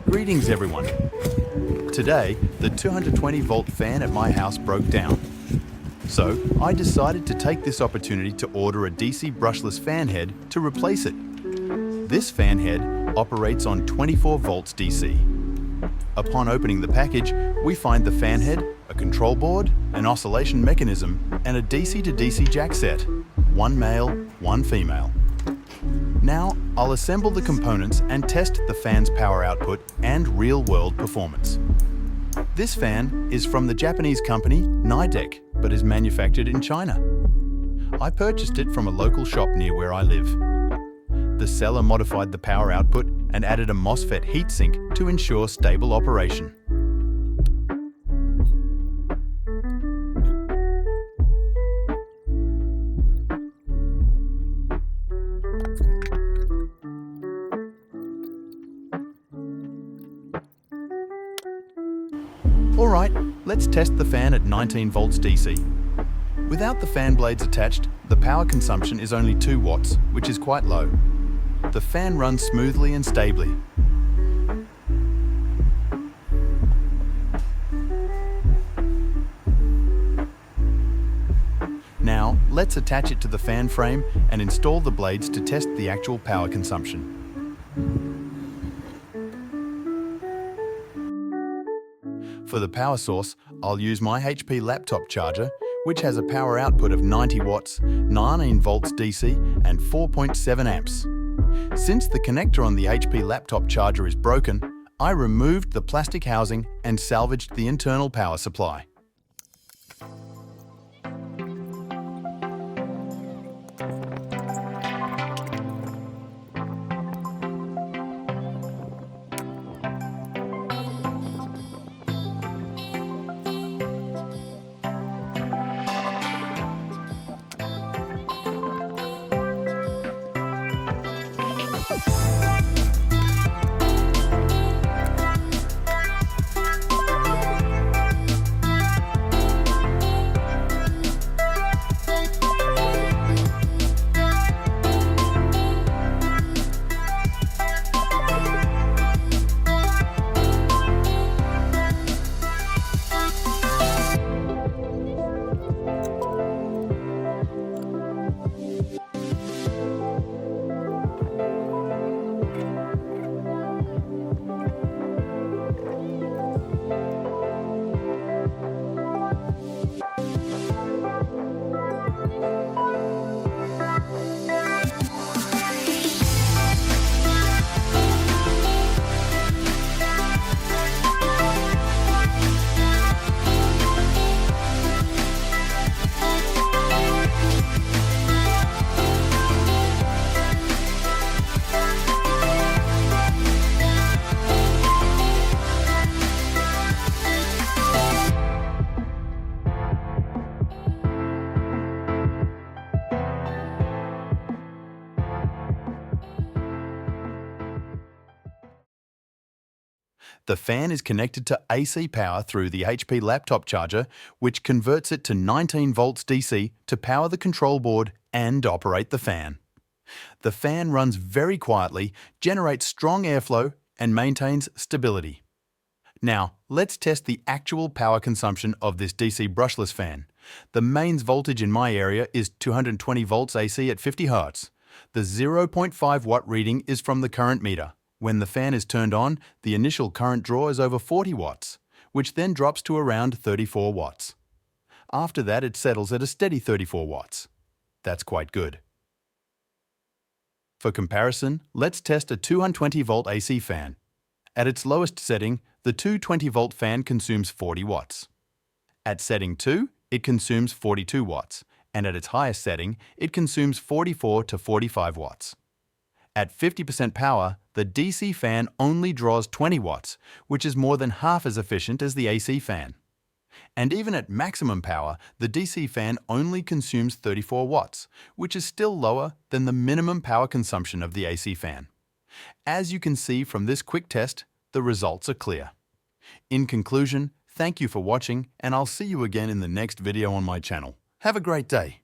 Greetings everyone. Today, the 220-volt fan at my house broke down. So, I decided to take this opportunity to order a DC brushless fan head to replace it. This fan head operates on 24 volts DC. Upon opening the package, we find the fan head, a control board, an oscillation mechanism, and a DC to DC jack set. One male, one female. Now, I'll assemble the components and test the fan's power output and real-world performance. This fan is from the Japanese company Nidec, but is manufactured in China. I purchased it from a local shop near where I live. The seller modified the power output and added a MOSFET heatsink to ensure stable operation. Alright, let's test the fan at 19 volts DC. Without the fan blades attached, the power consumption is only 2 watts, which is quite low. The fan runs smoothly and stably. Now, let's attach it to the fan frame and install the blades to test the actual power consumption. For the power source, I'll use my HP laptop charger, which has a power output of 90 watts, 19 volts DC, and 4.7 amps. Since the connector on the HP laptop charger is broken, I removed the plastic housing and salvaged the internal power supply. The fan is connected to AC power through the HP laptop charger, which converts it to 19 volts DC to power the control board and operate the fan. The fan runs very quietly, generates strong airflow, and maintains stability. Now, let's test the actual power consumption of this DC brushless fan. The mains voltage in my area is 220 volts AC at 50 Hz. The 0.5 watt reading is from the current meter. When the fan is turned on, the initial current draw is over 40 watts, which then drops to around 34 watts. After that, it settles at a steady 34 watts. That's quite good. For comparison, let's test a 220-volt AC fan. At its lowest setting, the 220-volt fan consumes 40 watts. At setting 2, it consumes 42 watts, and at its highest setting, it consumes 44 to 45 watts. At 50% power, the DC fan only draws 20 watts, which is more than half as efficient as the AC fan. And even at maximum power, the DC fan only consumes 34 watts, which is still lower than the minimum power consumption of the AC fan. As you can see from this quick test, the results are clear. In conclusion, thank you for watching, and I'll see you again in the next video on my channel. Have a great day.